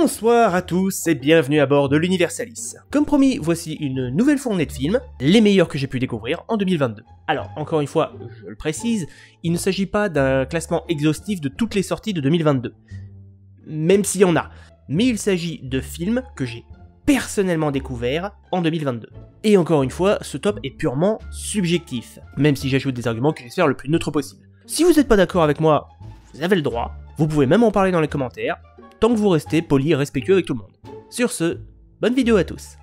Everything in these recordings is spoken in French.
Bonsoir à tous et bienvenue à bord de l'Universalis. Comme promis, voici une nouvelle fournée de films, les meilleurs que j'ai pu découvrir en 2022. Alors, encore une fois, je le précise, il ne s'agit pas d'un classement exhaustif de toutes les sorties de 2022. Même s'il y en a. Mais il s'agit de films que j'ai personnellement découverts en 2022. Et encore une fois, ce top est purement subjectif, même si j'ajoute des arguments que j'espère le plus neutre possible. Si vous n'êtes pas d'accord avec moi, vous avez le droit, vous pouvez même en parler dans les commentaires, tant que vous restez poli et respectueux avec tout le monde. Sur ce, bonne vidéo à tous.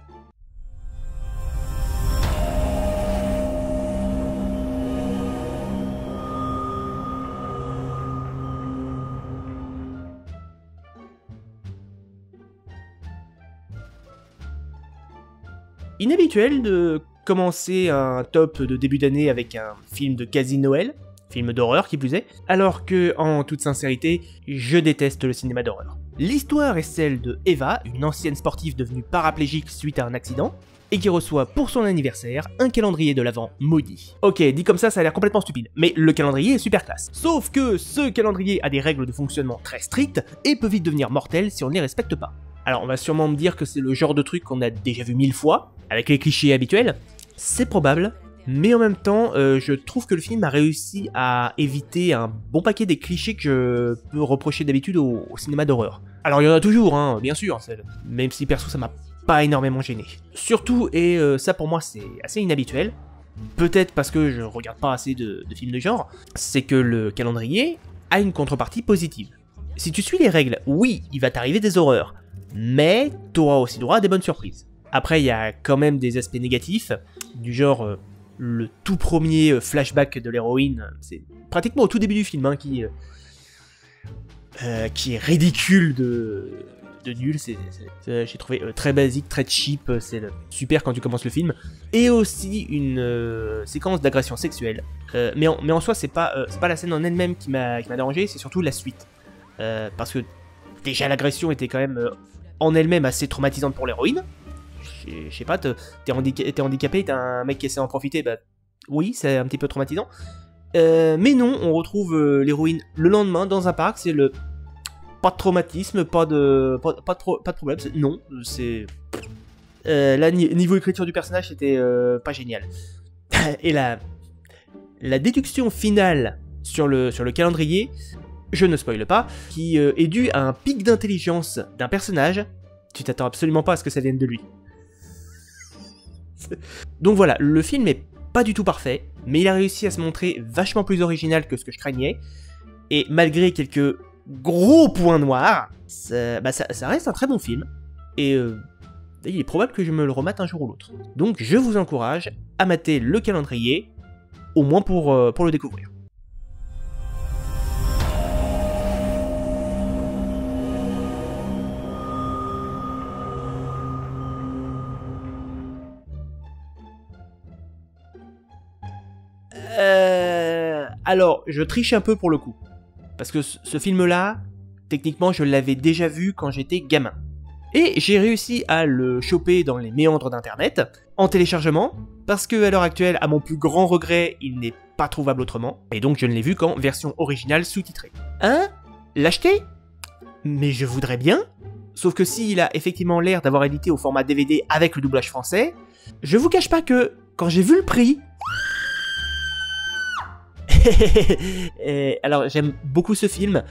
Inhabituel de commencer un top de début d'année avec un film de quasi-Noël, film d'horreur qui plus est, alors que, en toute sincérité, je déteste le cinéma d'horreur. L'histoire est celle de Eva, une ancienne sportive devenue paraplégique suite à un accident, et qui reçoit pour son anniversaire un calendrier de l'Avent maudit. Ok, dit comme ça a l'air complètement stupide, mais le calendrier est super classe. Sauf que ce calendrier a des règles de fonctionnement très strictes, et peut vite devenir mortel si on ne les respecte pas. Alors on va sûrement me dire que c'est le genre de truc qu'on a déjà vu 1000 fois, avec les clichés habituels, c'est probable, mais en même temps, je trouve que le film a réussi à éviter un bon paquet des clichés que je peux reprocher d'habitude au cinéma d'horreur. Alors il y en a toujours, hein, bien sûr, même si perso ça m'a pas énormément gêné. Surtout, et ça pour moi c'est assez inhabituel, peut-être parce que je regarde pas assez de films de genre, c'est que le calendrier a une contrepartie positive. Si tu suis les règles, oui, il va t'arriver des horreurs, mais t'auras aussi droit à des bonnes surprises. Après, il y a quand même des aspects négatifs, du genre le tout premier flashback de l'héroïne, c'est pratiquement au tout début du film, hein, qui est ridicule de nul, j'ai trouvé très basique, très cheap, c'est super quand tu commences le film, et aussi une séquence d'agression sexuelle, mais en soi c'est pas la scène en elle-même qui m'a dérangé, c'est surtout la suite, parce que déjà l'agression était quand même en elle-même assez traumatisante pour l'héroïne. Je sais pas, t'es handicapé, t'as un mec qui essaie d'en profiter, bah oui, c'est un petit peu traumatisant. Mais non, on retrouve l'héroïne le lendemain dans un parc, c'est le... Pas de traumatisme, pas de problème, non, c'est... Là, niveau écriture du personnage, c'était pas génial. Et la déduction finale sur le calendrier, je ne spoile pas, qui est due à un pic d'intelligence d'un personnage, tu t'attends absolument pas à ce que ça vienne de lui. Donc voilà, le film est pas du tout parfait, mais il a réussi à se montrer vachement plus original que ce que je craignais, et malgré quelques gros points noirs, ça reste un très bon film, et il est probable que je me le remette un jour ou l'autre. Donc je vous encourage à mater le calendrier, au moins pour le découvrir. Alors, je triche un peu pour le coup. Parce que ce film-là, techniquement, je l'avais déjà vu quand j'étais gamin. Et j'ai réussi à le choper dans les méandres d'internet, en téléchargement, parce que à l'heure actuelle, à mon plus grand regret, il n'est pas trouvable autrement, et donc je ne l'ai vu qu'en version originale sous-titrée. Hein? L'acheter? Mais je voudrais bien. Sauf que s'il a effectivement l'air d'avoir édité au format DVD avec le doublage français, je vous cache pas que, quand j'ai vu le prix... Alors j'aime beaucoup ce film,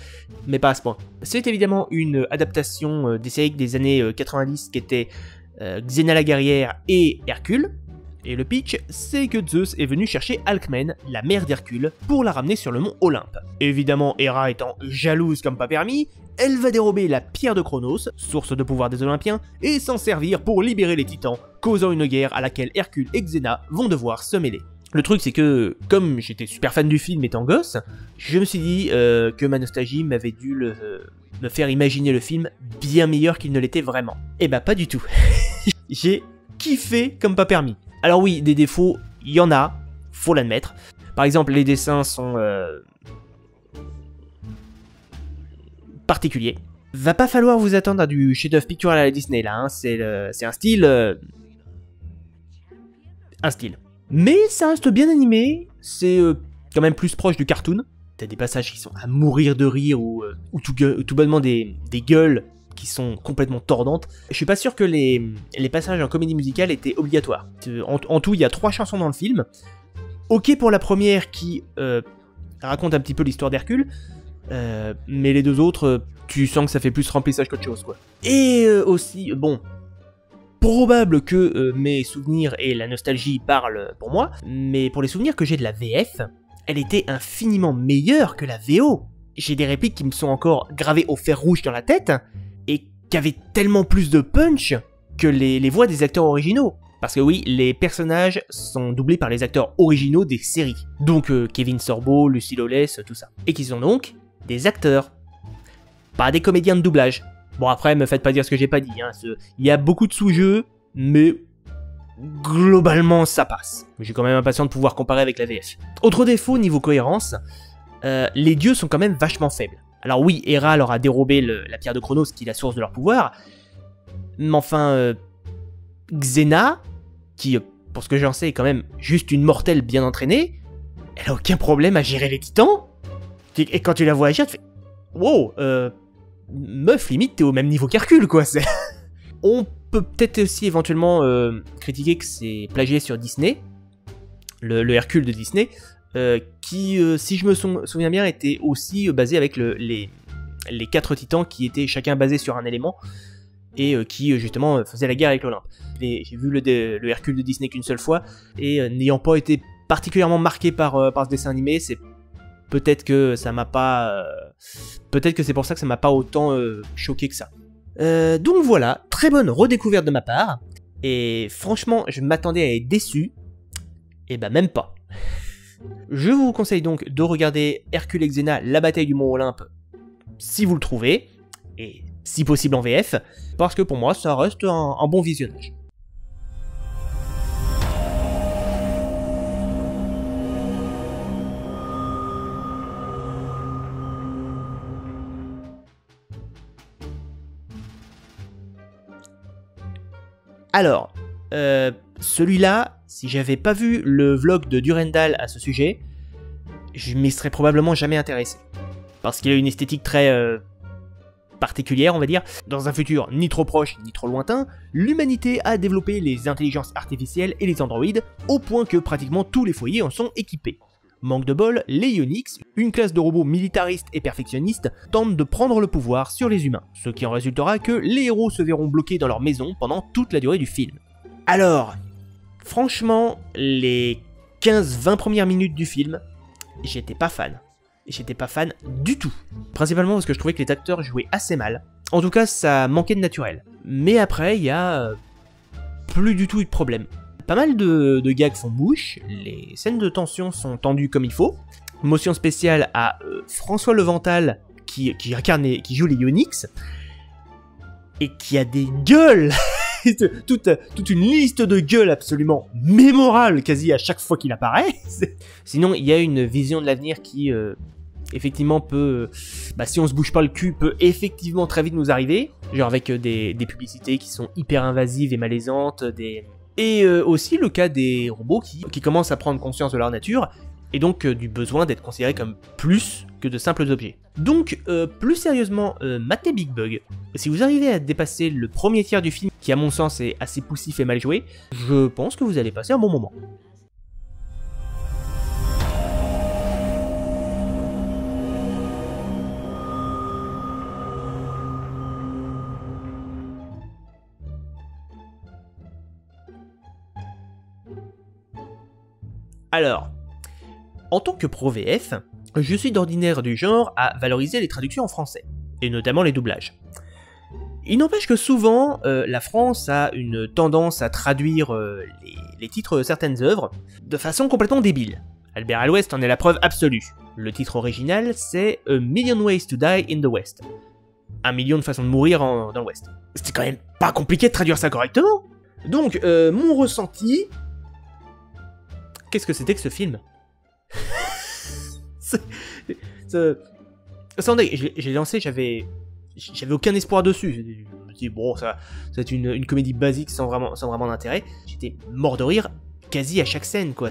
mais pas à ce point. C'est évidemment une adaptation des séries des années 90 qui était Xena la guerrière et Hercule. Et le pitch, c'est que Zeus est venu chercher Alcmène, la mère d'Hercule, pour la ramener sur le mont Olympe. Évidemment, Héra étant jalouse comme pas permis, elle va dérober la pierre de Chronos, source de pouvoir des Olympiens, et s'en servir pour libérer les titans, causant une guerre à laquelle Hercule et Xena vont devoir se mêler. Le truc c'est que, comme j'étais super fan du film étant gosse, je me suis dit que ma nostalgie m'avait dû me faire imaginer le film bien meilleur qu'il ne l'était vraiment. Et bah pas du tout. J'ai kiffé comme pas permis. Alors oui, des défauts, il y en a, faut l'admettre. Par exemple, les dessins sont... particuliers. Va pas falloir vous attendre à du chef-d'œuvre pictural à la Disney là, hein. C'est un style... un style. Mais ça reste bien animé, c'est quand même plus proche du cartoon. T'as des passages qui sont à mourir de rire, ou tout bonnement des gueules qui sont complètement tordantes. Je suis pas sûr que les passages en comédie musicale étaient obligatoires. En tout, il y a 3 chansons dans le film. Ok pour la première qui raconte un petit peu l'histoire d'Hercule, mais les 2 autres, tu sens que ça fait plus remplissage qu'autre chose, quoi. Et aussi, bon, probable que mes souvenirs et la nostalgie parlent pour moi, mais pour les souvenirs que j'ai de la VF, elle était infiniment meilleure que la VO. J'ai des répliques qui me sont encore gravées au fer rouge dans la tête, et qui avaient tellement plus de punch que les voix des acteurs originaux. Parce que oui, les personnages sont doublés par les acteurs originaux des séries. Donc Kevin Sorbo, Lucy Lawless, tout ça. Et qui sont donc des acteurs, pas des comédiens de doublage. Bon après, me faites pas dire ce que j'ai pas dit, hein. Il y a beaucoup de sous-jeux, mais globalement ça passe. Je suis quand même impatient de pouvoir comparer avec la VF. Autre défaut niveau cohérence, les dieux sont quand même vachement faibles. Alors oui, Hera leur a dérobé la pierre de Chronos qui est la source de leur pouvoir, mais enfin, Xena, qui pour ce que j'en sais est quand même juste une mortelle bien entraînée, elle a aucun problème à gérer les titans. Et quand tu la vois agir, tu fais wow, meuf, limite t'es au même niveau qu'Hercule, quoi. On peut peut-être aussi éventuellement critiquer que c'est plagié sur Disney, le Hercule de Disney, qui, si je me souviens bien, était aussi basé avec les 4 titans qui étaient chacun basés sur un élément, et qui justement faisait la guerre avec l'Olympe. J'ai vu le Hercule de Disney qu'une seule fois, et n'ayant pas été particulièrement marqué par ce dessin animé, c'est peut-être que ça m'a pas... peut-être que c'est pour ça que ça m'a pas autant choqué que ça. Donc voilà, très bonne redécouverte de ma part, et franchement, je m'attendais à être déçu, et bah même pas. Je vous conseille donc de regarder Hercule et Xena, la bataille du Mont Olympe, si vous le trouvez, et si possible en VF, parce que pour moi, ça reste un bon visionnage. Alors, celui-là, si j'avais pas vu le vlog de Durandal à ce sujet, je m'y serais probablement jamais intéressé. Parce qu'il a une esthétique très particulière, on va dire. Dans un futur ni trop proche ni trop lointain, l'humanité a développé les intelligences artificielles et les androïdes, au point que pratiquement tous les foyers en sont équipés. Manque de bol, les Ionix, une classe de robots militaristes et perfectionnistes, tentent de prendre le pouvoir sur les humains, ce qui en résultera que les héros se verront bloqués dans leur maison pendant toute la durée du film. Alors, franchement, les 15-20 premières minutes du film, j'étais pas fan. J'étais pas fan du tout. Principalement parce que je trouvais que les acteurs jouaient assez mal. En tout cas, ça manquait de naturel. Mais après, il y a plus du tout eu de problème. Pas mal de gags font bouche, les scènes de tension sont tendues comme il faut. Motion spéciale à François Leventhal qui joue les Ionix, et qui a des gueules toute une liste de gueules absolument mémorable quasi à chaque fois qu'il apparaît. Sinon, il y a une vision de l'avenir qui, effectivement, peut, si on se bouge pas le cul, peut effectivement très vite nous arriver. Genre avec des publicités qui sont hyper invasives et malaisantes, et aussi le cas des robots qui commencent à prendre conscience de leur nature, et donc du besoin d'être considérés comme plus que de simples objets. Donc, plus sérieusement, matez Big Bug. Si vous arrivez à dépasser le premier tiers du film, qui à mon sens est assez poussif et mal joué, je pense que vous allez passer un bon moment. Alors, en tant que pro VF, je suis d'ordinaire du genre à valoriser les traductions en français, et notamment les doublages. Il n'empêche que souvent, la France a une tendance à traduire les titres de certaines œuvres de façon complètement débile. Albert à l'Ouest en est la preuve absolue. Le titre original, c'est A Million Ways to Die in the West. 1 million de façons de mourir dans l'Ouest. C'était quand même pas compliqué de traduire ça correctement. Donc, mon ressenti... Qu'est-ce que c'était que ce film? Attendez, j'ai lancé, j'avais aucun espoir dessus. Je me dis, bon, ça va être une comédie basique sans vraiment d'intérêt. J'étais mort de rire. quasi à chaque scène, quoi.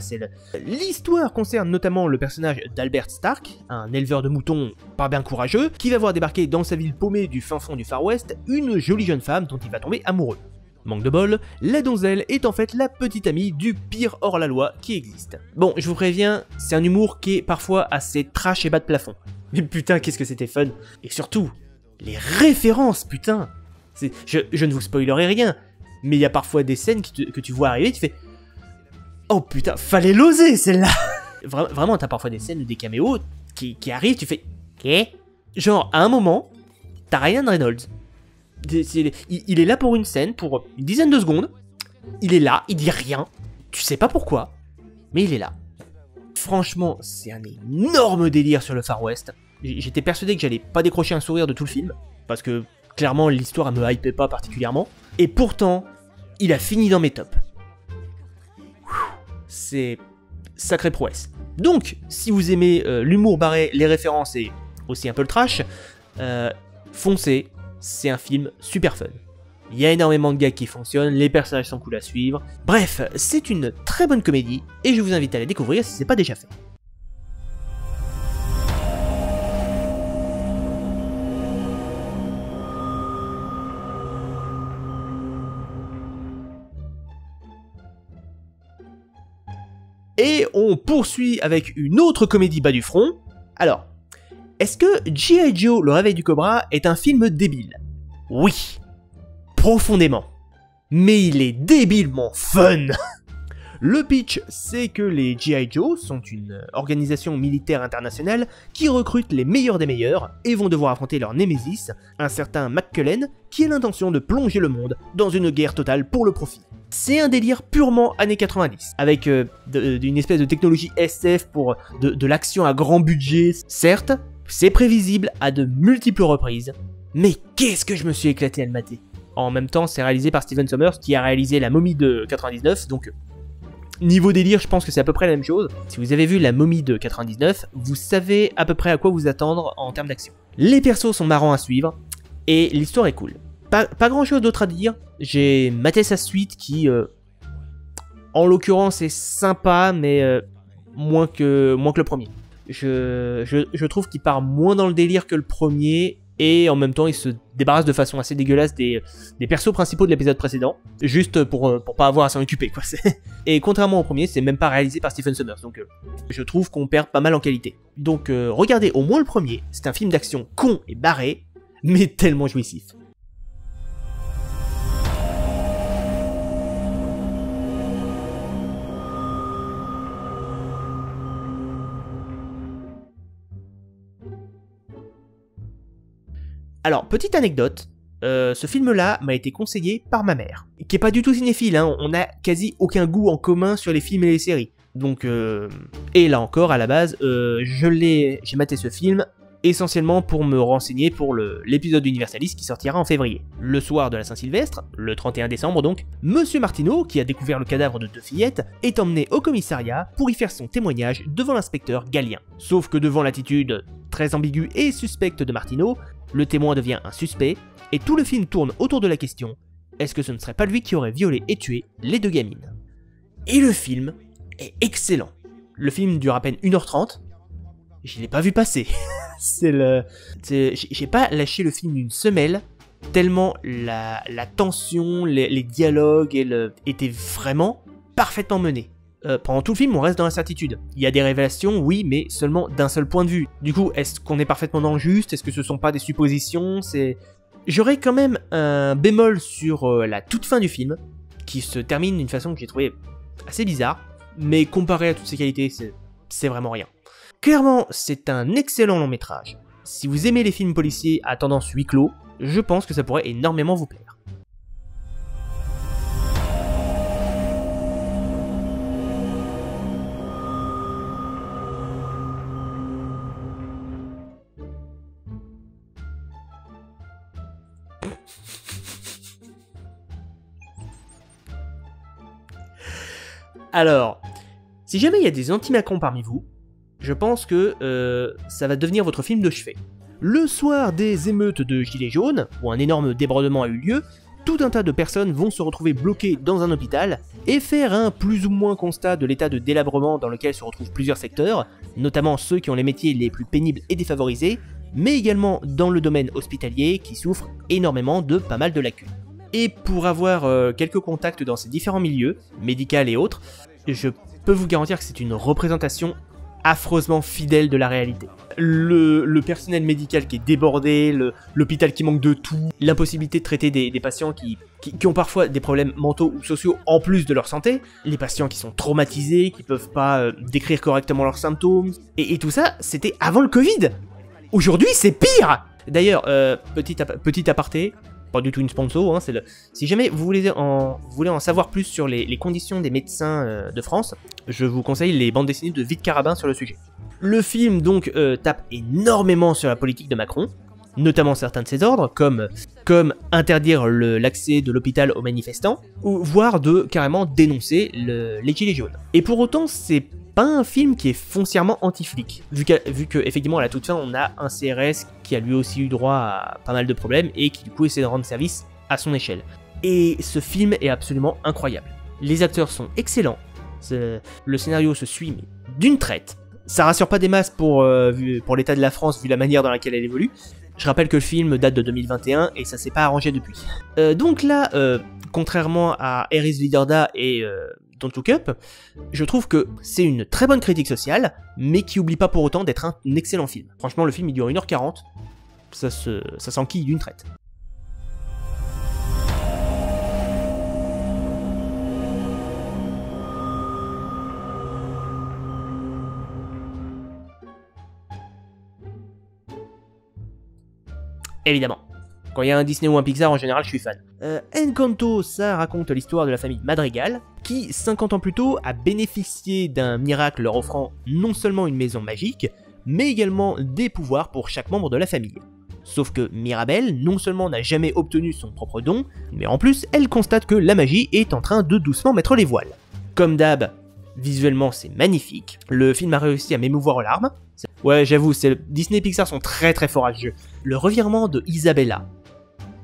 L'histoire concerne notamment le personnage d'Albert Stark, un éleveur de moutons pas bien courageux, qui va voir débarquer dans sa ville paumée du fin fond du Far West une jolie jeune femme dont il va tomber amoureux. Manque de bol, la donzelle est en fait la petite amie du pire hors-la-loi qui existe. Bon, je vous préviens, c'est un humour qui est parfois assez trash et bas de plafond. Mais putain, qu'est-ce que c'était fun. Et surtout, les références, putain. Je ne vous spoilerai rien, mais il y a parfois des scènes que tu vois arriver, tu fais... Oh putain, fallait l'oser celle-là. Vraiment, t'as parfois des scènes ou des caméos qui arrivent, tu fais... Qu'est ? Genre, à un moment, t'as Ryan Reynolds. Il est là pour une scène, pour une dizaine de secondes. Il est là, il dit rien. Tu sais pas pourquoi, mais il est là. Franchement, c'est un énorme délire sur le Far West. J'étais persuadé que j'allais pas décrocher un sourire de tout le film, parce que clairement l'histoire me hypait pas particulièrement. Et pourtant, il a fini dans mes tops. C'est sacrée prouesse. Donc, si vous aimez l'humour barré, les références et aussi un peu le trash, foncez, c'est un film super fun. Il y a énormément de gags qui fonctionnent, les personnages sont cool à suivre. Bref, c'est une très bonne comédie et je vous invite à la découvrir si ce n'est pas déjà fait. Et on poursuit avec une autre comédie bas du front. Alors, est-ce que G.I. Joe, le réveil du cobra, est un film débile? Oui, profondément. Mais il est débilement fun. Le pitch, c'est que les G.I. Joe sont une organisation militaire internationale qui recrute les meilleurs des meilleurs et vont devoir affronter leur némésis, un certain McCullen, qui a l'intention de plonger le monde dans une guerre totale pour le profit. C'est un délire purement années 90, avec une espèce de technologie SF pour de l'action à grand budget. Certes, c'est prévisible à de multiples reprises, mais qu'est-ce que je me suis éclaté à le mater. En même temps, c'est réalisé par Steven Sommers, qui a réalisé La Momie de 99, donc niveau délire, je pense que c'est à peu près la même chose. Si vous avez vu La Momie de 99, vous savez à peu près à quoi vous attendre en termes d'action. Les persos sont marrants à suivre, et l'histoire est cool. Pas grand chose d'autre à dire, j'ai maté sa suite qui, en l'occurrence, est sympa, mais moins que le premier. Je trouve qu'il part moins dans le délire que le premier, et en même temps il se débarrasse de façon assez dégueulasse des persos principaux de l'épisode précédent, juste pour pas avoir à s'en occuper, quoi. Et contrairement au premier, c'est même pas réalisé par Stephen Sommers, donc je trouve qu'on perd pas mal en qualité. Donc regardez au moins le premier, c'est un film d'action con et barré, mais tellement jouissif. Alors, petite anecdote, ce film-là m'a été conseillé par ma mère, qui est pas du tout cinéphile, hein, on a quasi aucun goût en commun sur les films et les séries. Donc, et là encore, à la base, j'ai maté ce film essentiellement pour me renseigner pour l'épisode d'Universalis qui sortira en février. Le soir de la Saint-Sylvestre, le 31 décembre donc, Monsieur Martineau, qui a découvert le cadavre de deux fillettes, est emmené au commissariat pour y faire son témoignage devant l'inspecteur Galien. Sauf que devant l'attitude très ambiguë et suspecte de Martineau, le témoin devient un suspect, et tout le film tourne autour de la question, est-ce que ce ne serait pas lui qui aurait violé et tué les deux gamines? Et le film est excellent. Le film dure à peine 1h30, je l'ai pas vu passer. J'ai pas lâché le film d'une semelle, tellement la tension, les dialogues étaient vraiment parfaitement menés. Pendant tout le film, on reste dans l'incertitude. Il y a des révélations, oui, mais seulement d'un seul point de vue. Du coup, est-ce qu'on est parfaitement dans le juste? Est-ce que ce sont pas des suppositions? J'aurais quand même un bémol sur la toute fin du film, qui se termine d'une façon que j'ai trouvé assez bizarre, mais comparé à toutes ses qualités, c'est vraiment rien. Clairement, c'est un excellent long métrage. Si vous aimez les films policiers à tendance huis clos, je pense que ça pourrait énormément vous plaire. Alors, si jamais il y a des anti-Macron parmi vous, je pense que ça va devenir votre film de chevet. Le soir des émeutes de Gilets jaunes, où un énorme débordement a eu lieu, tout un tas de personnes vont se retrouver bloquées dans un hôpital et faire un plus ou moins constat de l'état de délabrement dans lequel se retrouvent plusieurs secteurs, notamment ceux qui ont les métiers les plus pénibles et défavorisés, mais également dans le domaine hospitalier qui souffre énormément de pas mal de lacunes. Et pour avoir quelques contacts dans ces différents milieux, médical et autres, je peux vous garantir que c'est une représentation affreusement fidèle de la réalité. Le personnel médical qui est débordé, l'hôpital qui manque de tout, l'impossibilité de traiter des patients qui ont parfois des problèmes mentaux ou sociaux en plus de leur santé, les patients qui sont traumatisés, qui peuvent pas décrire correctement leurs symptômes, et tout ça, c'était avant le Covid. Aujourd'hui, c'est pire. D'ailleurs, petit aparté, pas du tout une sponsor, hein, si jamais vous voulez en savoir plus sur les conditions des médecins de France, je vous conseille les bandes dessinées de Vite Carabin sur le sujet. Le film donc tape énormément sur la politique de Macron, notamment certains de ses ordres, comme interdire l'accès de l'hôpital aux manifestants, ou voire de carrément dénoncer les gilets jaunes. Et pour autant, c'est pas un film qui est foncièrement anti-flic, vu que effectivement à la toute fin on a un CRS qui a lui aussi eu droit à pas mal de problèmes et qui du coup essaie de rendre service à son échelle. Et ce film est absolument incroyable. Les acteurs sont excellents, le scénario se suit mais d'une traite. Ça rassure pas des masses pour l'état de la France vu la manière dans laquelle elle évolue. Je rappelle que le film date de 2021 et ça s'est pas arrangé depuis. Donc là, contrairement à Eris Vidarda et Don't Look Up, je trouve que c'est une très bonne critique sociale, mais qui oublie pas pour autant d'être un excellent film. Franchement, le film il dure 1h40, ça s'enquille d'une traite. Évidemment. Quand il y a un Disney ou un Pixar, en général, je suis fan. Encanto, ça raconte l'histoire de la famille Madrigal, qui, 50 ans plus tôt, a bénéficié d'un miracle leur offrant non seulement une maison magique, mais également des pouvoirs pour chaque membre de la famille. Sauf que Mirabel, non seulement n'a jamais obtenu son propre don, mais en plus, elle constate que la magie est en train de doucement mettre les voiles. Comme d'hab, visuellement c'est magnifique, le film a réussi à m'émouvoir aux larmes. Ouais, j'avoue, Disney et Pixar sont très très forts à ce jeu. Le revirement de Isabella,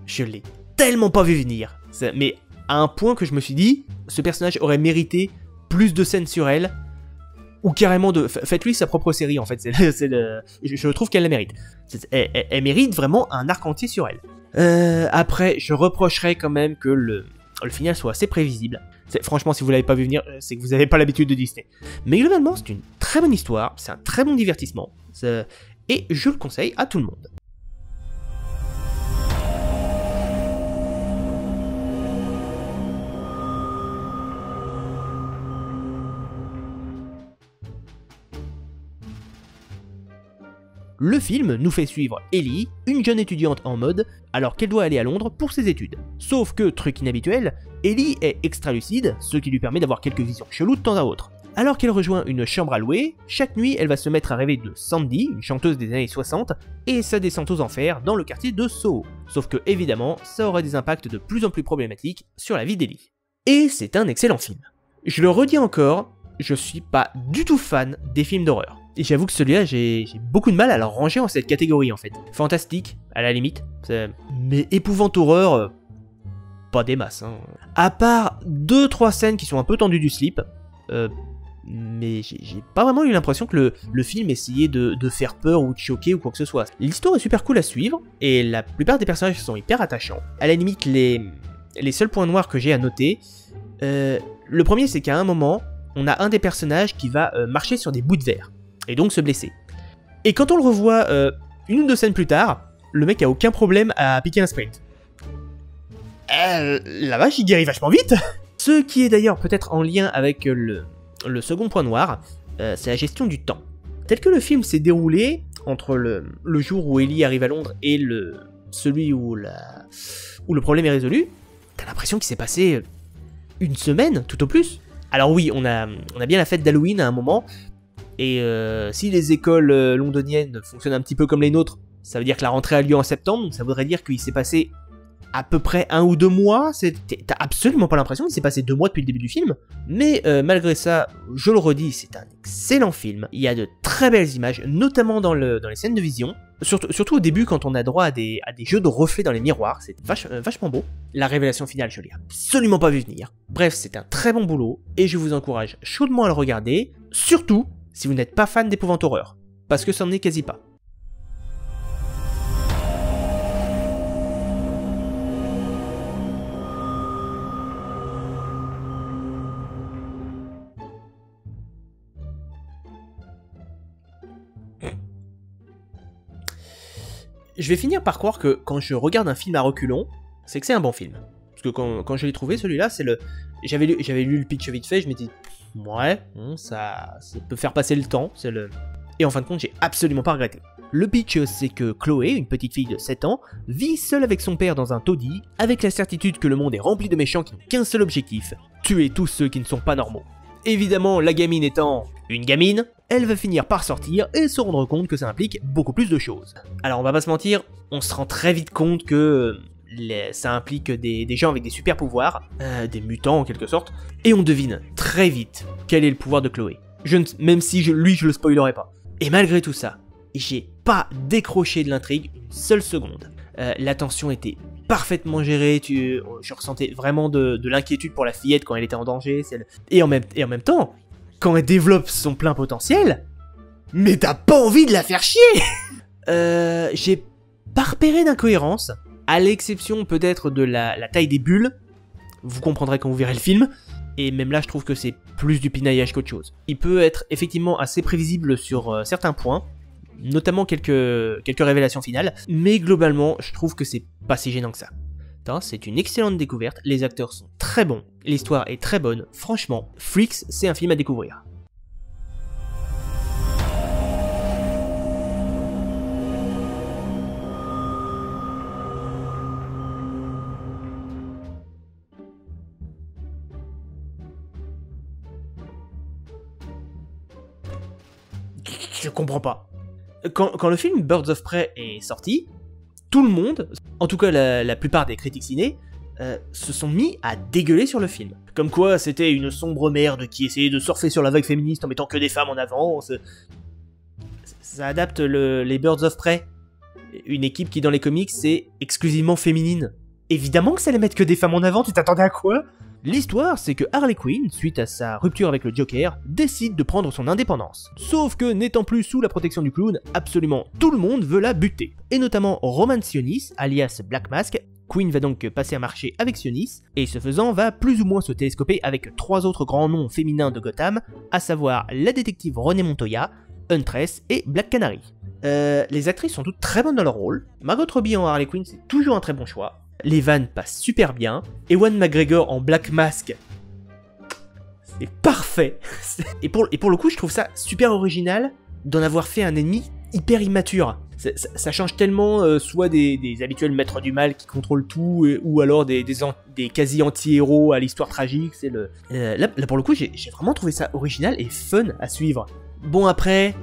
je l'ai tellement pas vu venir. Mais à un point que je me suis dit, ce personnage aurait mérité plus de scènes sur elle, ou carrément faites-lui sa propre série en fait. Je trouve qu'elle la mérite. Elle mérite vraiment un arc entier sur elle. Après, je reprocherais quand même que le final soit assez prévisible. Franchement, si vous l'avez pas vu venir, c'est que vous n'avez pas l'habitude de Disney. Mais globalement, c'est une très bonne histoire, c'est un très bon divertissement, et je le conseille à tout le monde. Le film nous fait suivre Ellie, une jeune étudiante en mode, alors qu'elle doit aller à Londres pour ses études. Sauf que, truc inhabituel, Ellie est extra-lucide, ce qui lui permet d'avoir quelques visions cheloues de temps à autre. Alors qu'elle rejoint une chambre à louer, chaque nuit elle va se mettre à rêver de Sandy, une chanteuse des années 60, et sa descente aux enfers dans le quartier de Soho. Sauf que, évidemment, ça aura des impacts de plus en plus problématiques sur la vie d'Ellie. Et c'est un excellent film. Je le redis encore, je suis pas du tout fan des films d'horreur. Et j'avoue que celui-là, j'ai beaucoup de mal à le ranger en cette catégorie en fait. Fantastique, à la limite, mais épouvante horreur, pas des masses. Hein. À part 2-3 scènes qui sont un peu tendues du slip, mais j'ai pas vraiment eu l'impression que le film essayait de faire peur ou de choquer ou quoi que ce soit. L'histoire est super cool à suivre, et la plupart des personnages sont hyper attachants. À la limite, les seuls points noirs que j'ai à noter, le premier c'est qu'à un moment, on a un des personnages qui va marcher sur des bouts de verre. Et donc se blesser. Et quand on le revoit une ou deux scènes plus tard, le mec a aucun problème à piquer un sprint. La vache, il guérit vachement vite. Ce qui est d'ailleurs peut-être en lien avec le second point noir, c'est la gestion du temps. Tel que le film s'est déroulé entre le jour où Ellie arrive à Londres et celui où le problème est résolu, t'as l'impression qu'il s'est passé une semaine, tout au plus. Alors oui, on a bien la fête d'Halloween à un moment, et si les écoles londoniennes fonctionnent un petit peu comme les nôtres, ça veut dire que la rentrée a lieu en septembre, donc ça voudrait dire qu'il s'est passé à peu près 1 ou 2 mois, t'as absolument pas l'impression qu'il s'est passé 2 mois depuis le début du film, mais malgré ça, je le redis, c'est un excellent film, il y a de très belles images, notamment dans les scènes de vision, surtout au début quand on a droit à des jeux de reflets dans les miroirs, c'est vachement beau. La révélation finale, je l'ai absolument pas vu venir. Bref, c'est un très bon boulot, et je vous encourage chaudement à le regarder, surtout si vous n'êtes pas fan d'épouvante horreur, parce que ça n'en est quasi pas. Je vais finir par croire que quand je regarde un film à reculons, c'est que c'est un bon film. Parce que quand je l'ai trouvé, celui-là, c'est le... J'avais lu le pitch vite fait, je m'étais dit, ouais, ça peut faire passer le temps, c'est le... Et en fin de compte, j'ai absolument pas regretté. Le pitch, c'est que Chloé, une petite fille de 7 ans, vit seule avec son père dans un taudis, avec la certitude que le monde est rempli de méchants qui n'ont qu'un seul objectif, tuer tous ceux qui ne sont pas normaux. Évidemment, la gamine étant une gamine, elle va finir par sortir et se rendre compte que ça implique beaucoup plus de choses. Alors on va pas se mentir, on se rend très vite compte que ça implique des gens avec des super pouvoirs, des mutants en quelque sorte, et on devine très vite quel est le pouvoir de Chloé. Même si je le spoilerai pas. Et malgré tout ça, j'ai pas décroché de l'intrigue une seule seconde. La tension était parfaitement gérée, je ressentais vraiment de l'inquiétude pour la fillette quand elle était en danger, et en même temps, quand elle développe son plein potentiel, mais t'as pas envie de la faire chier. J'ai pas repéré d'incohérence, à l'exception peut-être de la taille des bulles, vous comprendrez quand vous verrez le film, et même là je trouve que c'est plus du pinaillage qu'autre chose. Il peut être effectivement assez prévisible sur certains points, notamment quelques révélations finales, mais globalement je trouve que c'est pas si gênant que ça. C'est une excellente découverte, les acteurs sont très bons, l'histoire est très bonne, franchement, Freaks c'est un film à découvrir. Je comprends pas. Quand le film Birds of Prey est sorti, tout le monde, en tout cas la plupart des critiques ciné, se sont mis à dégueuler sur le film. Comme quoi c'était une sombre merde qui essayait de surfer sur la vague féministe en mettant que des femmes en avant. Ça adapte les Birds of Prey, une équipe qui dans les comics c'est exclusivement féminine. Évidemment que ça allait mettre que des femmes en avant, tu t'attendais à quoi? L'histoire, c'est que Harley Quinn, suite à sa rupture avec le Joker, décide de prendre son indépendance. Sauf que, n'étant plus sous la protection du clown, absolument tout le monde veut la buter. Et notamment Roman Sionis, alias Black Mask. Quinn va donc passer un marché avec Sionis, et ce faisant va plus ou moins se télescoper avec 3 autres grands noms féminins de Gotham, à savoir la détective Renée Montoya, Huntress et Black Canary. Les actrices sont toutes très bonnes dans leur rôle, Margot Robbie en Harley Quinn c'est toujours un très bon choix, les vannes passent super bien, Ewan McGregor en Black Mask, c'est parfait. Et pour le coup, je trouve ça super original d'en avoir fait un ennemi hyper immature. Ça change tellement soit des habituels maîtres du mal qui contrôlent tout, ou alors des quasi anti-héros à l'histoire tragique. Là pour le coup, j'ai vraiment trouvé ça original et fun à suivre. Bon après,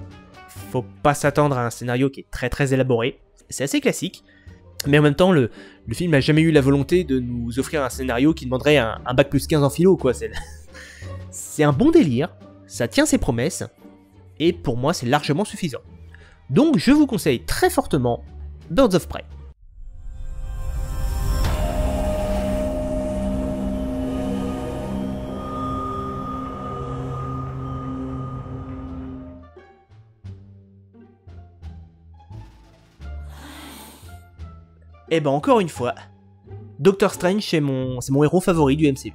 faut pas s'attendre à un scénario qui est très très élaboré. C'est assez classique. Mais en même temps, le film n'a jamais eu la volonté de nous offrir un scénario qui demanderait un bac plus 15 en philo, quoi. C'est un bon délire, ça tient ses promesses, et pour moi c'est largement suffisant. Donc je vous conseille très fortement Birds of Prey. Et ben encore une fois, Doctor Strange c'est mon héros favori du MCU.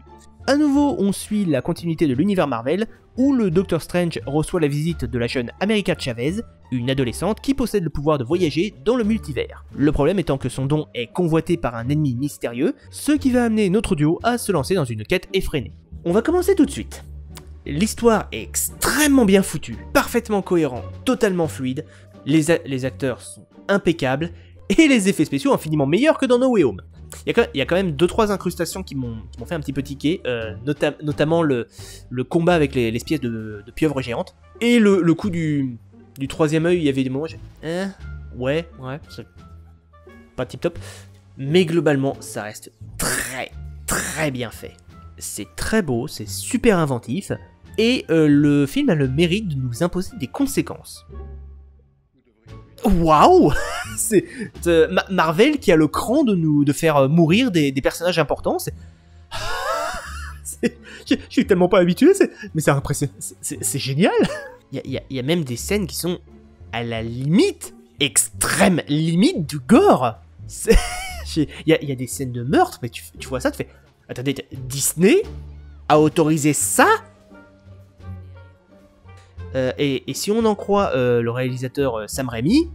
A nouveau, on suit la continuité de l'univers Marvel, où le Doctor Strange reçoit la visite de la jeune America Chavez, une adolescente qui possède le pouvoir de voyager dans le multivers. Le problème étant que son don est convoité par un ennemi mystérieux, ce qui va amener notre duo à se lancer dans une quête effrénée. On va commencer tout de suite. L'histoire est extrêmement bien foutue, parfaitement cohérent, totalement fluide, les acteurs sont impeccables, et les effets spéciaux infiniment meilleurs que dans No Way Home. Il y a quand même 2-3 incrustations qui m'ont fait un petit peu tiquer, notamment le combat avec les espèces de pieuvres géantes, et le coup du troisième œil, il y avait des moments, ouais, c'est pas tip top. Mais globalement, ça reste très bien fait. C'est très beau, c'est super inventif, et le film a le mérite de nous imposer des conséquences. Waouh. C'est Marvel qui a le cran de faire mourir des personnages importants. Je suis tellement pas habitué, mais c'est impressionnant, c'est génial. Il y a même des scènes qui sont à la limite, extrême limite du gore. Il y a des scènes de meurtre, mais tu vois ça, tu fais... Attendez, Disney a autorisé ça? Et si on en croit le réalisateur Sam Raimi,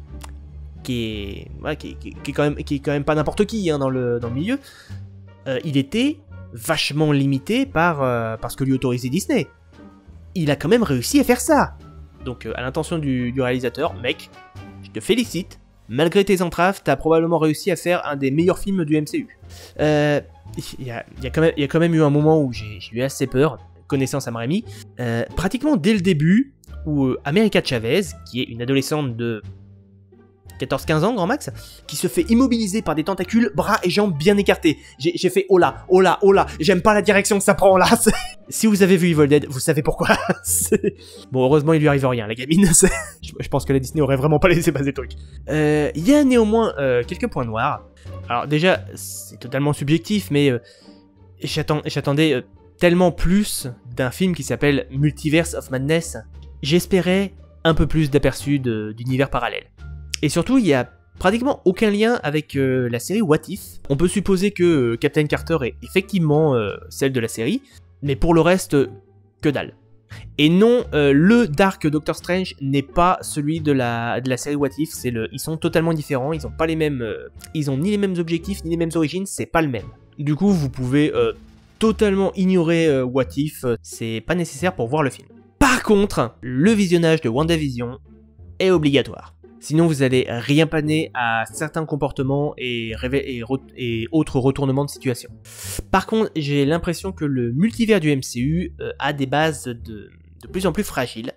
qui est quand même pas n'importe qui hein, dans le milieu, il était vachement limité par ce que lui autorisait Disney. Il a quand même réussi à faire ça. Donc à l'intention du réalisateur, mec, je te félicite. Malgré tes entraves, t'as probablement réussi à faire un des meilleurs films du MCU. Il y a quand même eu un moment où j'ai eu assez peur, connaissant Sam Raimi. Pratiquement dès le début, où America Chavez, qui est une adolescente de 14-15 ans grand max, qui se fait immobiliser par des tentacules, bras et jambes bien écartés. J'ai fait oh là, j'aime pas la direction que ça prend là. Si vous avez vu Evil Dead, vous savez pourquoi. Bon, heureusement il lui arrive rien, la gamine. Je pense que la Disney aurait vraiment pas laissé passer le truc. Il y a néanmoins quelques points noirs. Alors déjà, c'est totalement subjectif, mais j'attendais tellement plus d'un film qui s'appelle Multiverse of Madness. J'espérais un peu plus d'aperçus d'univers parallèles. Et surtout, il y a pratiquement aucun lien avec la série What If. On peut supposer que Captain Carter est effectivement celle de la série, mais pour le reste, que dalle. Et non, le Dark Doctor Strange n'est pas celui de la série What If. Ils sont totalement différents. Ils ont pas les mêmes, ils ont ni les mêmes objectifs ni les mêmes origines. C'est pas le même. Du coup, vous pouvez totalement ignorer What If. C'est pas nécessaire pour voir le film. Par contre, le visionnage de WandaVision est obligatoire. Sinon, vous allez rien paner à certains comportements et autres retournements de situation. Par contre, j'ai l'impression que le multivers du MCU a des bases de plus en plus fragiles.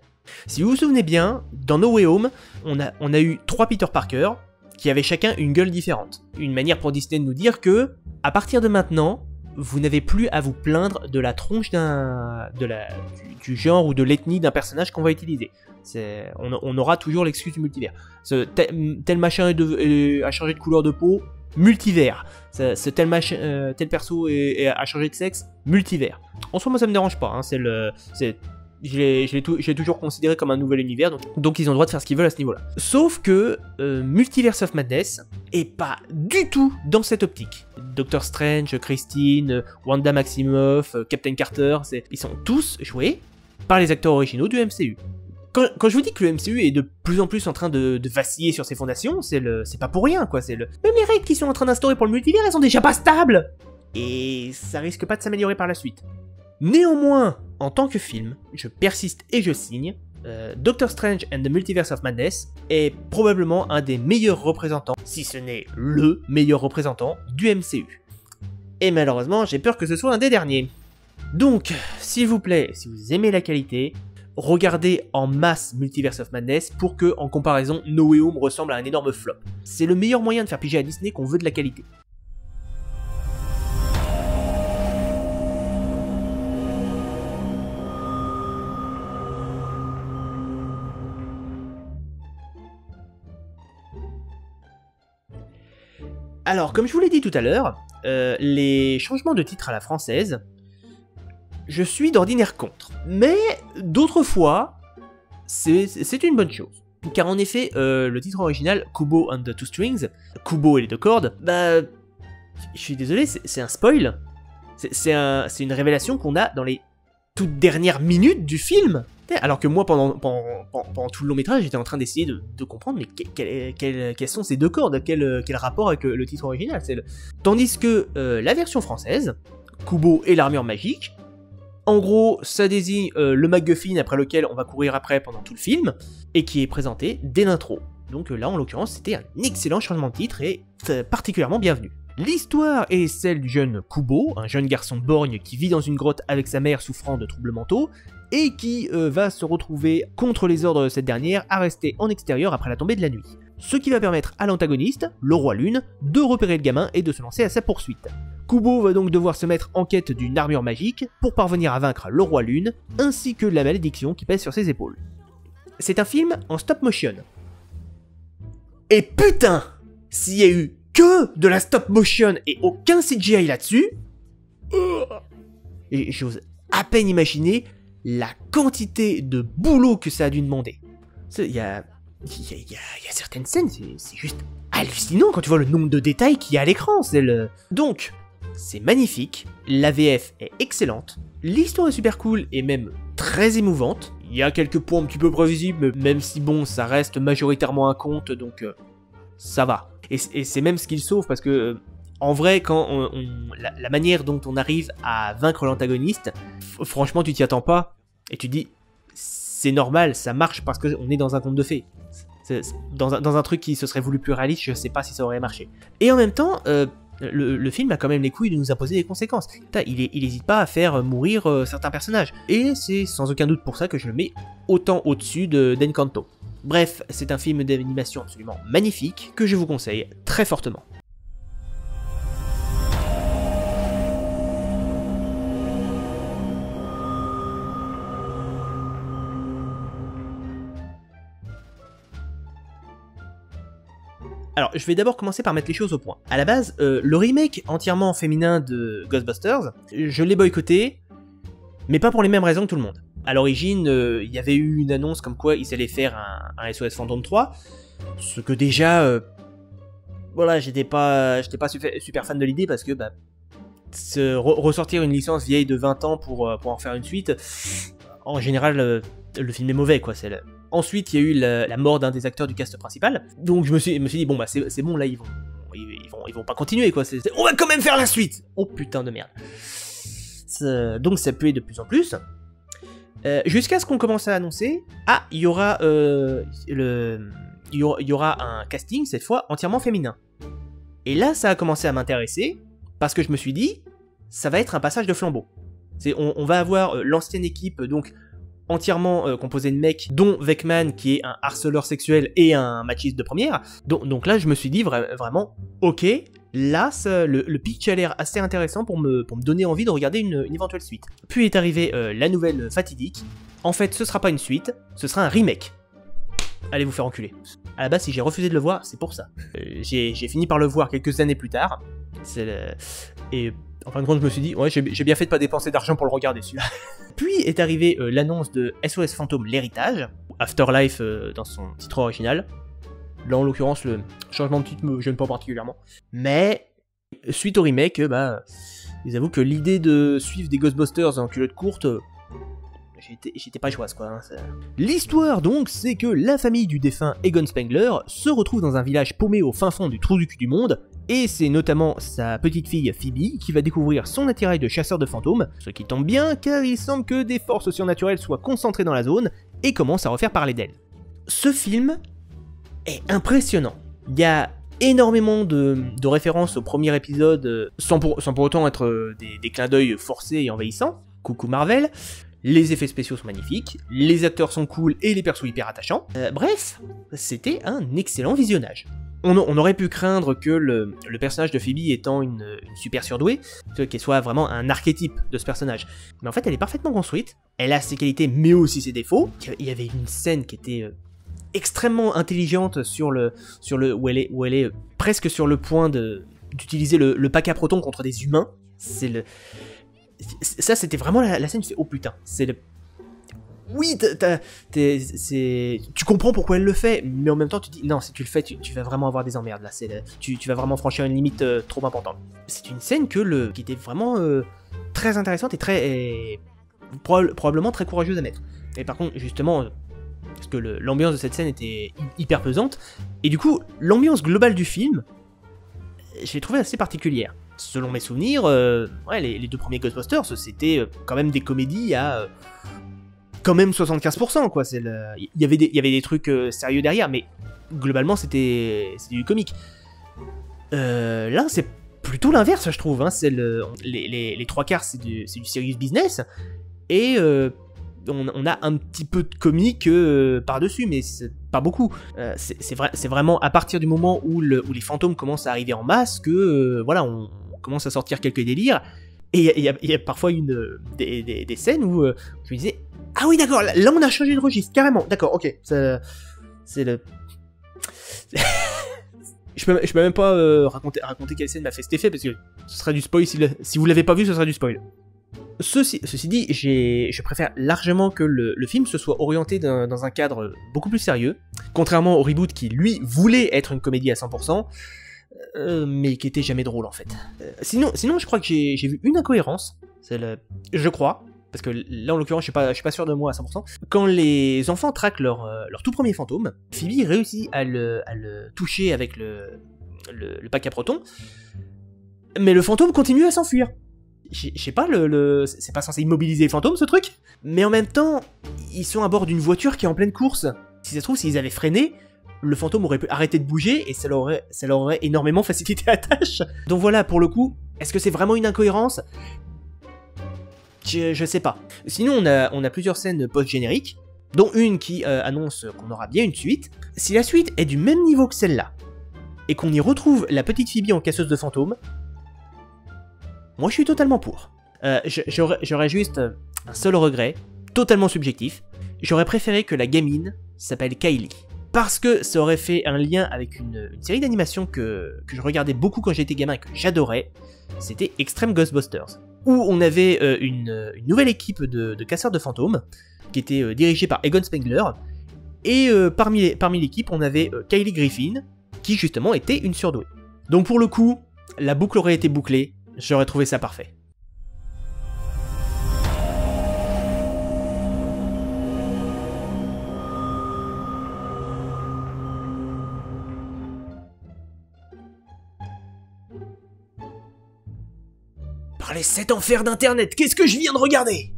Si vous vous souvenez bien, dans No Way Home, on a eu 3 Peter Parker qui avaient chacun une gueule différente. Une manière pour Disney de nous dire que, à partir de maintenant, vous n'avez plus à vous plaindre de la tronche du genre ou de l'ethnie d'un personnage qu'on va utiliser. On aura toujours l'excuse du multivers. Tel machin a changé de couleur de peau, multivers. Tel perso a changé de sexe, multivers. En soi, moi ça me dérange pas. Hein, je l'ai toujours considéré comme un nouvel univers, donc ils ont le droit de faire ce qu'ils veulent à ce niveau-là. Sauf que Multiverse of Madness est pas du tout dans cette optique. Doctor Strange, Christine, Wanda Maximoff, Captain Carter, ils sont tous joués par les acteurs originaux du MCU. Quand je vous dis que le MCU est de plus en plus en train de vaciller sur ses fondations, c'est pas pour rien, quoi. Même les règles qu'ils sont en train d'instaurer pour le multivers, elles sont déjà pas stables. Et ça risque pas de s'améliorer par la suite. Néanmoins, en tant que film, je persiste et je signe, Doctor Strange and the Multiverse of Madness est probablement un des meilleurs représentants, si ce n'est le meilleur représentant du MCU. Et malheureusement, j'ai peur que ce soit un des derniers. Donc, s'il vous plaît, si vous aimez la qualité, regardez en masse Multiverse of Madness pour que, en comparaison, No Way Home ressemble à un énorme flop. C'est le meilleur moyen de faire piger à Disney qu'on veut de la qualité. Alors, comme je vous l'ai dit tout à l'heure, les changements de titre à la française, je suis d'ordinaire contre. Mais d'autres fois, c'est une bonne chose. Car en effet, le titre original, Kubo and the Two Strings, Kubo et les deux cordes, bah, je suis désolé, c'est un spoil. C'est une révélation qu'on a dans les toutes dernières minutes du film. Alors que moi, pendant tout le long métrage, j'étais en train d'essayer de comprendre, mais quelles sont ces deux cordes, quel rapport avec le titre original. Tandis que la version française, Kubo et l'armure magique, en gros, ça désigne le MacGuffin après lequel on va courir après pendant tout le film, et qui est présenté dès l'intro. Donc là, en l'occurrence, c'était un excellent changement de titre et particulièrement bienvenu. L'histoire est celle du jeune Kubo, un jeune garçon borgne qui vit dans une grotte avec sa mère souffrant de troubles mentaux, et qui va se retrouver contre les ordres de cette dernière, arrêté en extérieur après la tombée de la nuit. ce qui va permettre à l'antagoniste, le Roi Lune, de repérer le gamin et de se lancer à sa poursuite. Kubo va donc devoir se mettre en quête d'une armure magique pour parvenir à vaincre le Roi Lune, ainsi que la malédiction qui pèse sur ses épaules. C'est un film en stop motion. Et putain, s'il y a eu que de la stop motion et aucun CGI là-dessus, j'ose à peine imaginer la quantité de boulot que ça a dû demander. Il y a certaines scènes, c'est juste hallucinant quand tu vois le nombre de détails qu'il y a à l'écran. Donc, c'est magnifique, la VF est excellente, l'histoire est super cool et même très émouvante. Il y a quelques points un petit peu prévisibles, même si bon, ça reste majoritairement un conte, donc ça va. Et c'est même ce qu'il sauve, parce que en vrai, quand la manière dont on arrive à vaincre l'antagoniste, franchement tu t'y attends pas, et tu te dis, c'est normal, ça marche parce qu'on est dans un conte de fées. Dans un truc qui se serait voulu plus réaliste, je sais pas si ça aurait marché. Et en même temps, le film a quand même les couilles de nous imposer des conséquences. Il hésite pas à faire mourir certains personnages. Et c'est sans aucun doute pour ça que je le mets autant au-dessus d'Encanto. Bref, c'est un film d'animation absolument magnifique que je vous conseille très fortement. Alors, je vais d'abord commencer par mettre les choses au point. À la base, le remake entièrement féminin de Ghostbusters, je l'ai boycotté, mais pas pour les mêmes raisons que tout le monde. À l'origine, il y avait eu une annonce comme quoi ils allaient faire un SOS Fantôme 3, ce que déjà, voilà, j'étais pas super fan de l'idée parce que, ressortir une licence vieille de 20 ans pour en faire une suite, en général, le film est mauvais, quoi. Ensuite, il y a eu la mort d'un des acteurs du cast principal, donc je me suis dit, bon, c'est bon, là, ils vont pas continuer, quoi. On va quand même faire la suite. Oh putain de merde. Donc ça puait de plus en plus. Jusqu'à ce qu'on commence à annoncer, il y aura un casting, cette fois, entièrement féminin. Et là, ça a commencé à m'intéresser, parce que je me suis dit, ça va être un passage de flambeau. On va avoir l'ancienne équipe, donc, entièrement composée de mecs, dont Vecman, qui est un harceleur sexuel et un machiste de première. Donc là, je me suis dit, vraiment, ok, là, le pitch a l'air assez intéressant pour me donner envie de regarder une éventuelle suite. Puis est arrivée la nouvelle fatidique. En fait, ce sera pas une suite, ce sera un remake. Allez vous faire enculer. À la base, si j'ai refusé de le voir, c'est pour ça. J'ai fini par le voir quelques années plus tard. Et en fin de compte, je me suis dit, ouais, j'ai bien fait de pas dépenser d'argent pour le regarder, celui-là. Puis est arrivée l'annonce de SOS Fantôme l'héritage, Afterlife dans son titre original. Là, en l'occurrence, le changement de titre me gêne pas particulièrement. Mais, suite au remake, ils avouent que l'idée de suivre des Ghostbusters en culotte courte, j'étais pas joyeuse, quoi. L'histoire, donc, c'est que la famille du défunt Egon Spengler se retrouve dans un village paumé au fin fond du trou du cul du monde, et c'est notamment sa petite fille Phoebe qui va découvrir son attirail de chasseur de fantômes, ce qui tombe bien car il semble que des forces surnaturelles soient concentrées dans la zone et commencent à refaire parler d'elle. Ce film est impressionnant. Il y a énormément de références au premier épisode sans pour autant être des clins d'œil forcés et envahissants. Coucou Marvel. Les effets spéciaux sont magnifiques, les acteurs sont cool et les persos hyper attachants. Bref, c'était un excellent visionnage. On aurait pu craindre que le personnage de Phoebe étant une super surdouée, qu'elle soit vraiment un archétype de ce personnage. Mais en fait, elle est parfaitement construite, elle a ses qualités mais aussi ses défauts. Il y avait une scène qui était extrêmement intelligente où elle est presque sur le point d'utiliser le pack à protons contre des humains. Ça, c'était vraiment la scène, tu fais, oh putain, oui, tu comprends pourquoi elle le fait, mais en même temps tu dis, non, si tu le fais, tu vas vraiment avoir des emmerdes, là, tu vas vraiment franchir une limite trop importante. C'est une scène qui était vraiment très intéressante et probablement très courageuse à mettre. Et par contre, justement, parce que l'ambiance de cette scène était hyper pesante, et du coup, l'ambiance globale du film, je l'ai trouvée assez particulière. Selon mes souvenirs, les deux premiers Ghostbusters, c'était quand même des comédies à quand même 75%, quoi. Il y avait des trucs sérieux derrière, mais globalement, c'était du comique. Là, c'est plutôt l'inverse, je trouve. Hein. Les trois quarts, c'est du serious business, et on a un petit peu de comique par-dessus, mais pas beaucoup. C'est vraiment à partir du moment où les fantômes commencent à arriver en masse que voilà, on commence à sortir quelques délires. Et il y a parfois des scènes où je me disais, ah oui d'accord, là on a changé de registre, carrément, d'accord, ok, c'est le... je peux même pas raconter quelle scène m'a fait cet effet, parce que ce serait du spoil, si vous l'avez pas vu, ce serait du spoil. Ceci dit, je préfère largement que le film se soit orienté dans un cadre beaucoup plus sérieux, contrairement au reboot qui, lui, voulait être une comédie à 100%, mais qui était jamais drôle en fait. Sinon, je crois que j'ai vu une incohérence, je crois, parce que là en l'occurrence je suis pas sûr de moi à 100%. Quand les enfants traquent leur tout premier fantôme, Phoebe réussit à le toucher avec le pack à protons, mais le fantôme continue à s'enfuir. Je sais pas, c'est pas censé immobiliser les fantômes ce truc, mais en même temps, ils sont à bord d'une voiture qui est en pleine course. Si ça se trouve, s'ils avaient freiné, le fantôme aurait pu arrêter de bouger et ça leur aurait énormément facilité la tâche. Donc voilà, pour le coup, est-ce que c'est vraiment une incohérence ? Je sais pas. Sinon, on a plusieurs scènes post-génériques, dont une qui annonce qu'on aura bien une suite. Si la suite est du même niveau que celle-là, et qu'on y retrouve la petite Phoebe en casseuse de fantômes, moi je suis totalement pour. J'aurais juste un seul regret, totalement subjectif. J'aurais préféré que la gamine s'appelle Kylie. Parce que ça aurait fait un lien avec une série d'animations que je regardais beaucoup quand j'étais gamin et que j'adorais. C'était Extreme Ghostbusters. Où on avait une nouvelle équipe de casseurs de fantômes, qui était dirigée par Egon Spengler. Et parmi l'équipe, on avait Kylie Griffin, qui justement était une surdouée. Donc pour le coup, la boucle aurait été bouclée, j'aurais trouvé ça parfait. Par les 7 enfers d'internet, qu'est-ce que je viens de regarder?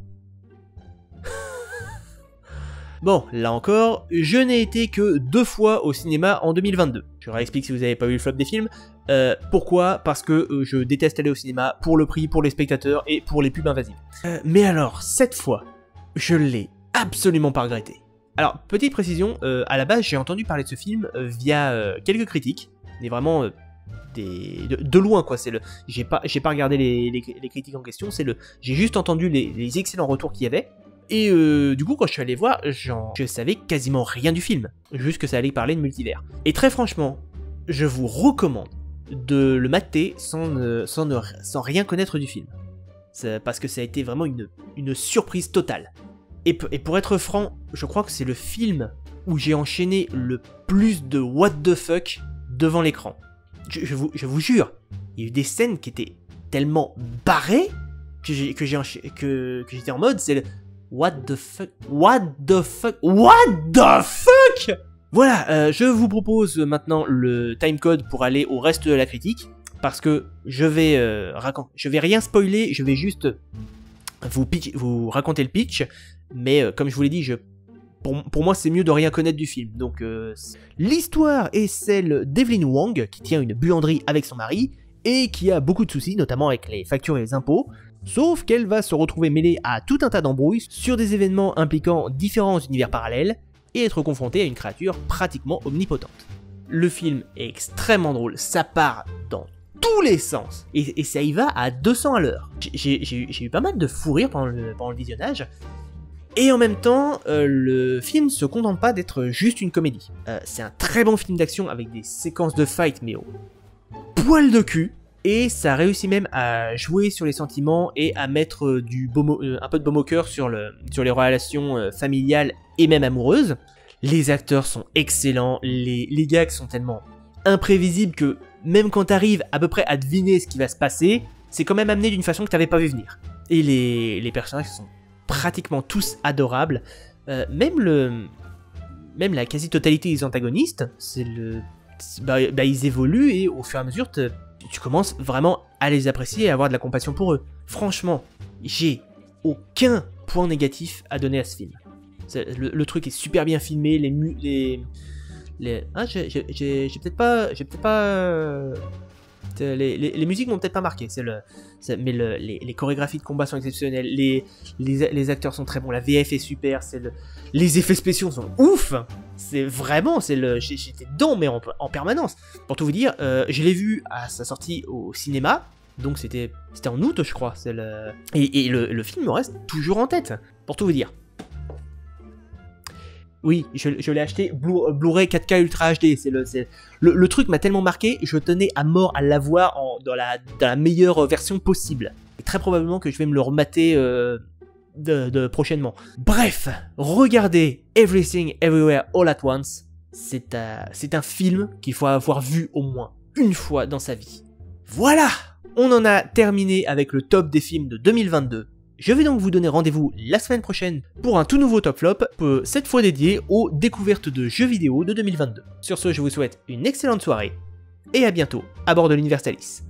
Bon, là encore, je n'ai été que 2 fois au cinéma en 2022. Je réexplique si vous n'avez pas vu le flop des films. Pourquoi? Parce que je déteste aller au cinéma pour le prix, pour les spectateurs et pour les pubs invasives. Mais alors, cette fois, je l'ai absolument pas regretté. Alors, petite précision, à la base, j'ai entendu parler de ce film via quelques critiques, mais vraiment de loin quoi. J'ai pas regardé les critiques en question, j'ai juste entendu les excellents retours qu'il y avait. Et du coup, quand je suis allé voir, je savais quasiment rien du film, juste que ça allait parler de multivers. Et très franchement, je vous recommande de le mater sans rien connaître du film. Parce que ça a été vraiment une surprise totale. Et pour être franc, je crois que c'est le film où j'ai enchaîné le plus de what the fuck devant l'écran. Je vous jure, il y a eu des scènes qui étaient tellement barrées que j'étais en mode, c'est le what the fuck, what the fuck, what the fuck. Voilà, je vous propose maintenant le timecode pour aller au reste de la critique, parce que je vais rien spoiler, je vais juste vous raconter le pitch, mais comme je vous l'ai dit, pour moi c'est mieux de rien connaître du film. Donc l'histoire est celle d'Evelyn Wang, qui tient une buanderie avec son mari, et qui a beaucoup de soucis, notamment avec les factures et les impôts. Sauf qu'elle va se retrouver mêlée à tout un tas d'embrouilles sur des événements impliquant différents univers parallèles et être confrontée à une créature pratiquement omnipotente. Le film est extrêmement drôle, ça part dans tous les sens et ça y va à 200 à l'heure. J'ai eu pas mal de fou rire pendant le visionnage. Et en même temps, le film se contente pas d'être juste une comédie. C'est un très bon film d'action avec des séquences de fight mais au poil de cul. Et ça réussit même à jouer sur les sentiments et à mettre un peu de baume au cœur sur les relations familiales et même amoureuses. Les acteurs sont excellents, les gags sont tellement imprévisibles que même quand t'arrives à peu près à deviner ce qui va se passer, c'est quand même amené d'une façon que t'avais pas vu venir. Et les personnages sont pratiquement tous adorables. Même la quasi-totalité des antagonistes, ils évoluent et au fur et à mesure tu commences vraiment à les apprécier et à avoir de la compassion pour eux. Franchement, j'ai aucun point négatif à donner à ce film. Le truc est super bien filmé, j'ai peut-être pas Les musiques m'ont peut-être pas marqué, mais les chorégraphies de combat sont exceptionnelles, les acteurs sont très bons, la VF est super, les effets spéciaux sont ouf. C'est vraiment, j'étais dedans mais en permanence. Pour tout vous dire, je l'ai vu à sa sortie au cinéma, donc c'était en août je crois, et le film me reste toujours en tête, pour tout vous dire. Oui, je l'ai acheté Blu-ray 4K Ultra HD. Le truc m'a tellement marqué, je tenais à mort à l'avoir dans la meilleure version possible. Et très probablement que je vais me le remater prochainement. Bref, regardez Everything Everywhere All at Once. C'est un film qu'il faut avoir vu au moins une fois dans sa vie. Voilà, on en a terminé avec le top des films de 2022. Je vais donc vous donner rendez-vous la semaine prochaine pour un tout nouveau top flop, cette fois dédié aux découvertes de jeux vidéo de 2022. Sur ce, je vous souhaite une excellente soirée et à bientôt à bord de l'Universalis.